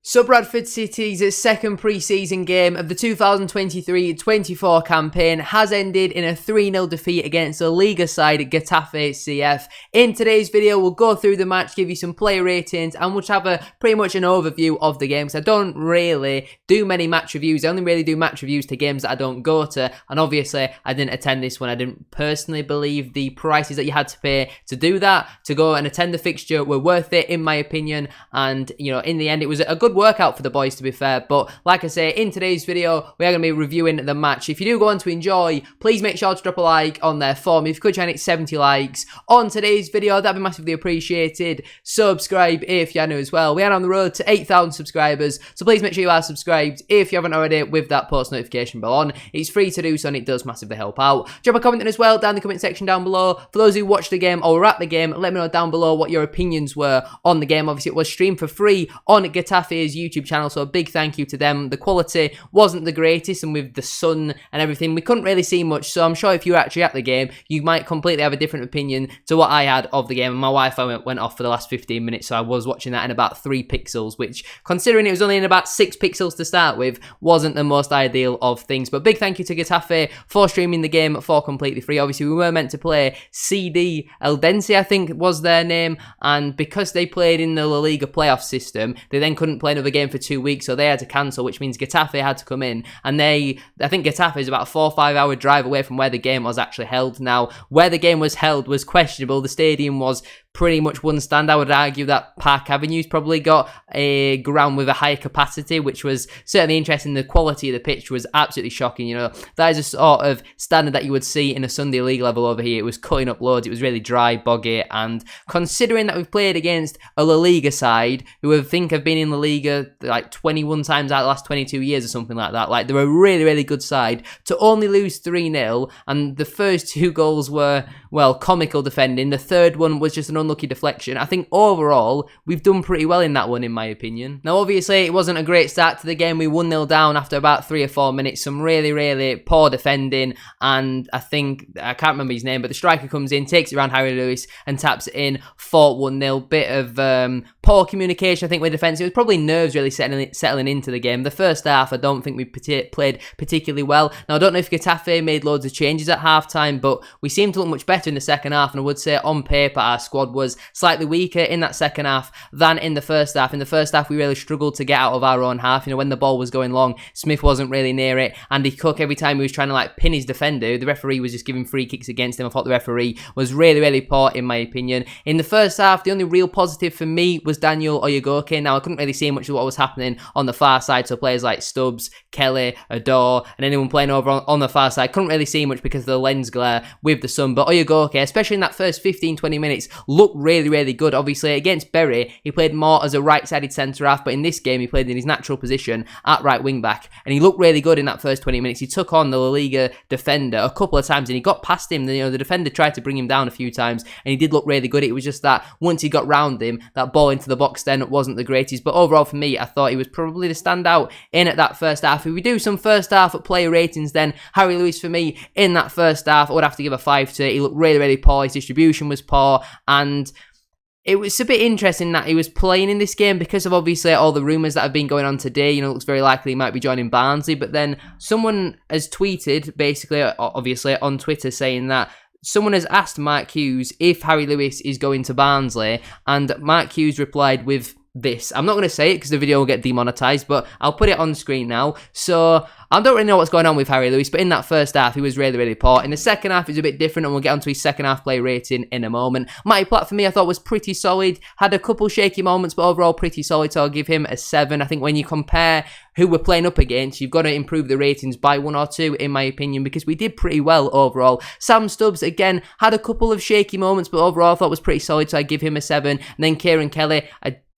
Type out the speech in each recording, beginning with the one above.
So Bradford City's second pre-season game of the 2023-24 campaign has ended in a 3-0 defeat against the Liga side Getafe CF. In today's video, we'll go through the match, give you some player ratings, and we'll have pretty much an overview of the game, because I don't really do many match reviews. I only really do match reviews to games that I don't go to, and obviously I didn't attend this one. I didn't personally believe the prices that you had to pay to do that, to go and attend the fixture, were worth it in my opinion, and you know, in the end it was a good workout for the boys, to be fair. But like I say, in today's video we are going to be reviewing the match. If you do go on to enjoy, please make sure to drop a like on there for me. If you could try and hit 70 likes on today's video, that'd be massively appreciated. Subscribe if you're new as well. We are on the road to 8,000 subscribers, so please make sure you are subscribed if you haven't already, with that post notification bell on. It's free to do so and it does massively help out. Drop a comment in as well down in the comment section down below. For those who watched the game or were at the game, let me know down below what your opinions were on the game. Obviously it was streamed for free on Getafe's YouTube channel, so a big thank you to them. The quality wasn't the greatest, and with the sun and everything we couldn't really see much, so I'm sure if you were actually at the game you might completely have a different opinion to what I had of the game. And my Wi-Fi went off for the last 15 minutes, so I was watching that in about 3 pixels, which, considering it was only in about 6 pixels to start with, wasn't the most ideal of things. But big thank you to Getafe for streaming the game for completely free. Obviously we were meant to play CD Eldense, I think was their name, and because they played in the La Liga playoff system, they then couldn't play another game for 2 weeks, so they had to cancel, which means Getafe had to come in, and I think Getafe is about a 4 or 5 hour drive away from where the game was actually held. Now, where the game was held was questionable. The stadium was pretty much one stand. I would argue that Park Avenue's probably got a ground with a higher capacity, which was certainly interesting. The quality of the pitch was absolutely shocking. You know, that is a sort of standard that you would see in a Sunday League level over here. It was cutting up loads. It was really dry, boggy, and considering that we've played against a La Liga side who I think have been in La Liga like 21 times out of the last 22 years or something like that, like they're a really, really good side, to only lose 3-0, and the first 2 goals were, well, comical defending. The third one was just an unlucky deflection. I think overall we've done pretty well in that one, in my opinion. Now obviously it wasn't a great start to the game. We 1-0 down after about 3 or 4 minutes. Some really, really poor defending, and I can't remember his name, but the striker comes in, takes it around Harry Lewis and taps it in for 1-0. Bit of poor communication, I think, with defence. It was probably nerves really settling into the game. The first half, I don't think we played particularly well. Now, I don't know if Getafe made loads of changes at half-time, but we seemed to look much better in the second half, and I would say on paper our squad was slightly weaker in that second half than in the first half. In the first half, we really struggled to get out of our own half. You know, when the ball was going long, Smith wasn't really near it. Andy Cook, every time he was trying to like pin his defender, the referee was just giving free kicks against him. I thought the referee was really, really poor, in my opinion. In the first half, the only real positive for me was Daniel Oyegoke. Now, I couldn't really see much of what was happening on the far side, so players like Stubbs, Kelly, Adore, and anyone playing over on the far side, couldn't really see much because of the lens glare with the sun. But Oyegoke, especially in that first 15-20 minutes, looked really, really good. Obviously, against Bury, he played more as a right-sided centre-half, but in this game, he played in his natural position at right wing-back, and he looked really good in that first 20 minutes. He took on the La Liga defender a couple of times, and he got past him. You know, the defender tried to bring him down a few times, and he did look really good. It was just that once he got round him, that ball into the box then wasn't the greatest. But overall, for me, I thought he was probably the standout in at that first half. If we do some first half player ratings, then Harry Lewis, for me, in that first half, I would have to give a 5 to. He looked really, really poor. His distribution was poor, and it was a bit interesting that he was playing in this game because of obviously all the rumours that have been going on today. You know, it looks very likely he might be joining Barnsley, but then someone has tweeted, basically, obviously, on Twitter saying that someone has asked Mark Hughes if Harry Lewis is going to Barnsley, and Mark Hughes replied with this. I'm not going to say it because the video will get demonetized, but I'll put it on screen now. So I don't really know what's going on with Harry Lewis, but in that first half, he was really, really poor. In the second half, he's a bit different, and we'll get onto his second half play rating in a moment. Matty Platt, for me, I thought was pretty solid. Had a couple shaky moments, but overall pretty solid, so I'll give him a 7. I think when you compare who we're playing up against, you've got to improve the ratings by 1 or 2, in my opinion, because we did pretty well overall. Sam Stubbs, again, had a couple of shaky moments, but overall I thought was pretty solid, so I give him a 7. And then Kieran Kelly,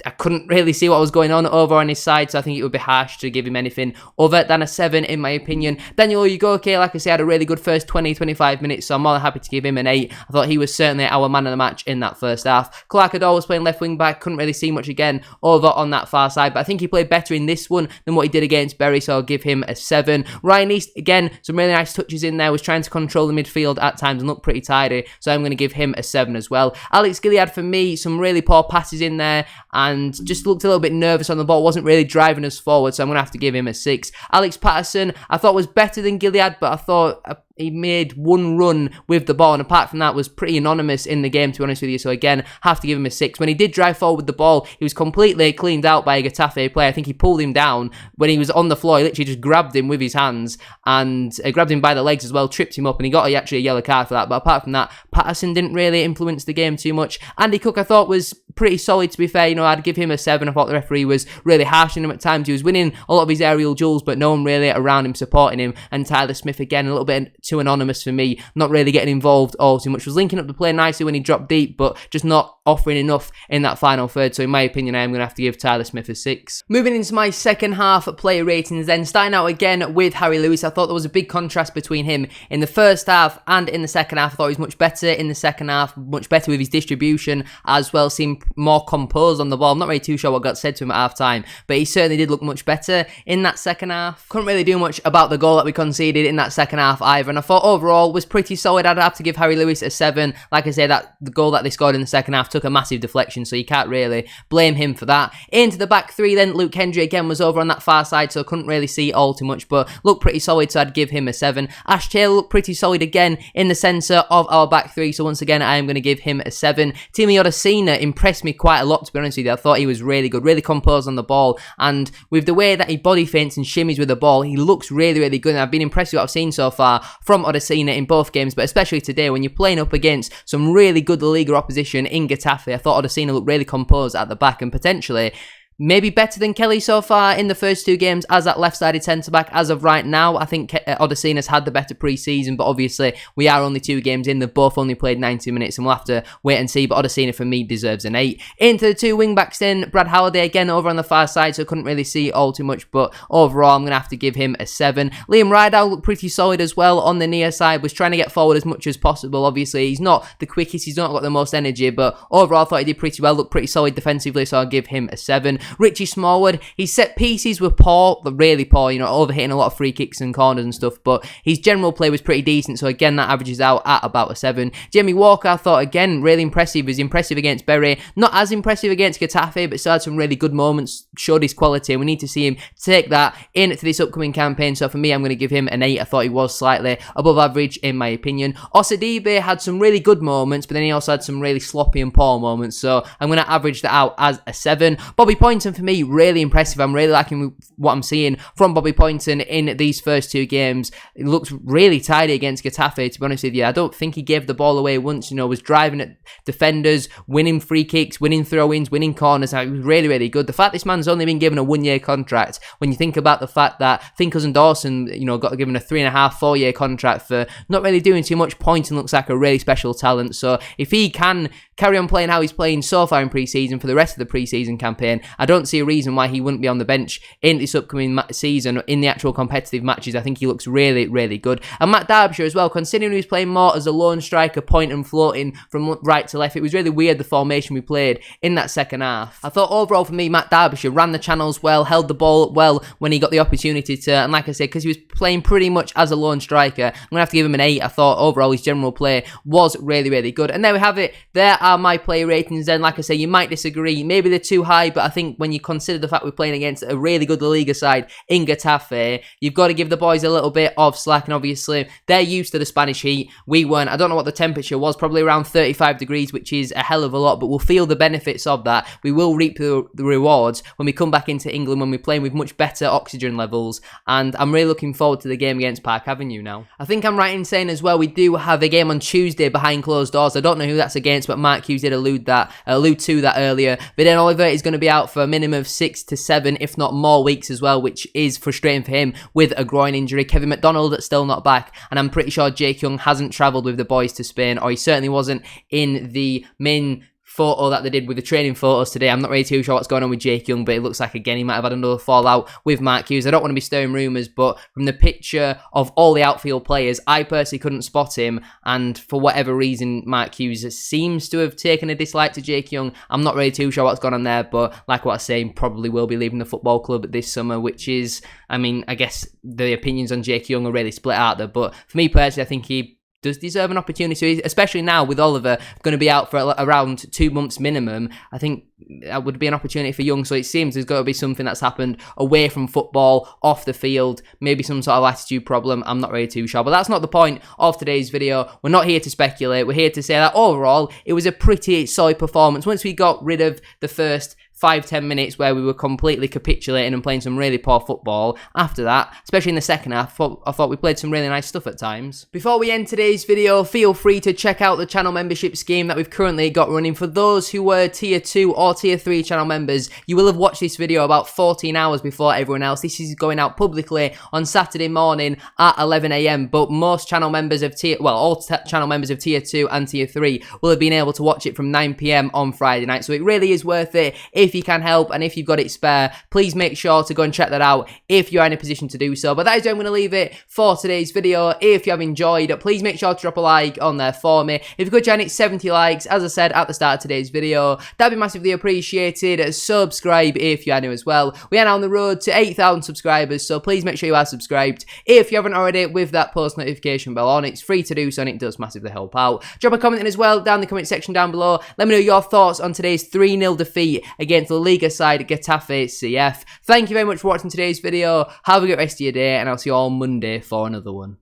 I couldn't really see what was going on over on his side, so I think it would be harsh to give him anything other than a 7, in my opinion. Daniel Oyegoke, like I said, had a really good first 20-25 minutes, so I'm more than happy to give him an 8. I thought he was certainly our man of the match in that first half. Clark Adore was playing left wing back, couldn't really see much again over on that far side, but I think he played better in this one than what he did against Bury, so I'll give him a 7. Ryan East, again, some really nice touches in there, was trying to control the midfield at times and looked pretty tidy, so I'm going to give him a 7 as well. Alex Gilead, for me, some really poor passes in there, and and just looked a little bit nervous on the ball, wasn't really driving us forward, so I'm going to have to give him a 6. Alex Patterson, I thought was better than Gilead, but I thought he made one run with the ball, and apart from that was pretty anonymous in the game, to be honest with you. So again, have to give him a 6. When he did drive forward with the ball, he was completely cleaned out by a Getafe player. I think he pulled him down when he was on the floor. He literally just grabbed him with his hands and grabbed him by the legs as well, tripped him up, and he got actually a yellow card for that. But apart from that, Patterson didn't really influence the game too much. Andy Cook, I thought, was pretty solid, to be fair. You know, I'd give him a 7. I thought the referee was really harsh on him at times. He was winning a lot of his aerial duels, but no one really around him supporting him. And Tyler Smith, again, a little bit too anonymous for me, not really getting involved all too much. Was linking up the play nicely when he dropped deep, but just not offering enough in that final third. So in my opinion, I am going to have to give Tyler Smith a 6. Moving into my second half player ratings then, starting out again with Harry Lewis. I thought there was a big contrast between him in the first half and in the second half. I thought he was much better in the second half, much better with his distribution as well, seemed more composed on the ball. I'm not really too sure what got said to him at half time, but he certainly did look much better in that second half. Couldn't really do much about the goal that we conceded in that second half either, and I thought overall was pretty solid. I'd have to give Harry Lewis a 7. Like I say, that the goal that they scored in the second half took a massive deflection, so you can't really blame him for that. Into the back three then, Luke Hendry again was over on that far side, so I couldn't really see all too much, but looked pretty solid, so I'd give him a 7. Ash Taylor looked pretty solid again in the centre of our back three, so once again I am going to give him a 7. Timi Odesina impressed me quite a lot, to be honest with you. I thought he was really good, really composed on the ball, and with the way that he body feints and shimmies with the ball, he looks really, really good, and I've been impressed with what I've seen so far from Odesina in both games, but especially today when you're playing up against some really good La Liga opposition in Getafe. I thought Odesina looked really composed at the back and potentially maybe better than Kelly so far in the first 2 games as that left-sided centre-back. As of right now, I think Odesina's had the better pre-season, but obviously we are only 2 games in. They've both only played 90 minutes, and we'll have to wait and see, but Odesina for me deserves an 8. Into the 2 wing-backs then, Brad Halliday again over on the far side, so I couldn't really see all too much, but overall I'm going to have to give him a 7. Liam Rideout looked pretty solid as well on the near side, was trying to get forward as much as possible. Obviously, he's not the quickest, he's not got the most energy, but overall I thought he did pretty well, looked pretty solid defensively, so I'll give him a 7. Richie Smallwood, his set pieces were poor, really poor, you know, overhitting a lot of free kicks and corners and stuff, but his general play was pretty decent, so again, that averages out at about a 7. Jamie Walker, I thought, again, really impressive. He was impressive against Bury, not as impressive against Getafe, but still had some really good moments, showed his quality, and we need to see him take that into this upcoming campaign, so for me, I'm going to give him an 8. I thought he was slightly above average, in my opinion. Osadibe had some really good moments, but then he also had some really sloppy and poor moments, so I'm going to average that out as a 7. Bobby Poynton, for me, really impressive. I'm really liking what I'm seeing from Bobby Poynton in these first 2 games. It looks really tidy against Getafe, to be honest with you. I don't think he gave the ball away once, you know, was driving at defenders, winning free kicks, winning throw-ins, winning corners. It was really, really good. The fact this man's only been given a 1-year contract, when you think about the fact that Finkles and Dawson, you know, got given a 3.5, 4-year contract for not really doing too much, Poynton looks like a really special talent. So if he can carry on playing how he's playing so far in pre-season for the rest of the pre-season campaign, I don't see a reason why he wouldn't be on the bench in this upcoming season in the actual competitive matches. I think he looks really, really good. And Matt Derbyshire as well, considering he was playing more as a lone striker, point and floating from right to left, it was really weird the formation we played in that second half. I thought overall for me, Matt Derbyshire ran the channels well, held the ball well when he got the opportunity to, and like I said, because he was playing pretty much as a lone striker, I'm going to have to give him an 8. I thought overall his general play was really, really good. And there we have it. There are my player ratings then. Like I say, you might disagree. Maybe they're too high, but I think when you consider the fact we're playing against a really good La Liga side in Getafe, you've got to give the boys a little bit of slack, and obviously they're used to the Spanish heat. We weren't. I don't know what the temperature was, probably around 35 degrees, which is a hell of a lot, but we'll feel the benefits of that. We will reap the rewards when we come back into England, when we're playing with much better oxygen levels, and I'm really looking forward to the game against Park Avenue now. I think I'm right in saying as well, we do have a game on Tuesday behind closed doors. I don't know who that's against, but Mark Hughes did allude to that earlier. But then Oliver is going to be out for a minimum of 6 to 7, if not more weeks as well, which is frustrating for him with a groin injury. Kevin McDonald still not back, and I'm pretty sure Jake Young hasn't travelled with the boys to Spain, or he certainly wasn't in the main photo that they did with the training photos today. I'm not really too sure what's going on with Jake Young, but it looks like, again, he might have had another fallout with Mark Hughes. I don't want to be stirring rumours, but from the picture of all the outfield players, I personally couldn't spot him, and for whatever reason, Mark Hughes seems to have taken a dislike to Jake Young. I'm not really too sure what's gone on there, but like what I was saying, probably will be leaving the football club this summer, which is, I mean, I guess the opinions on Jake Young are really split out there, but for me personally, I think he does deserve an opportunity, especially now with Oliver going to be out for around 2 months minimum. I think that would be an opportunity for Young, so it seems there's got to be something that's happened away from football, off the field, maybe some sort of attitude problem. I'm not really too sure, but that's not the point of today's video. We're not here to speculate. We're here to say that overall, it was a pretty solid performance. Once we got rid of the first 5-10 minutes where we were completely capitulating and playing some really poor football. After that, especially in the second half, I thought we played some really nice stuff at times. Before we end today's video, feel free to check out the channel membership scheme that we've currently got running. For those who were tier 2 or tier 3 channel members, you will have watched this video about 14 hours before everyone else. This is going out publicly on Saturday morning at 11 AM, but most channel members of all channel members of tier 2 and tier 3 will have been able to watch it from 9 PM on Friday night, so it really is worth it. If you can help and if you've got it spare, please make sure to go and check that out if you're in a position to do so. But that is where I'm going to leave it for today's video. If you have enjoyed it, please make sure to drop a like on there for me. If you could join it 70 likes, as I said at the start of today's video, that'd be massively appreciated. Subscribe if you are new as well. We are now on the road to 8,000 subscribers, so please make sure you are subscribed if you haven't already, with that post notification bell on. It's free to do so and it does massively help out. Drop a comment in as well down in the comment section down below. Let me know your thoughts on today's 3-0 defeat against the Liga side Getafe CF. Thank you very much for watching today's video. Have a good rest of your day, and I'll see you all Monday for another one.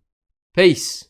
Peace.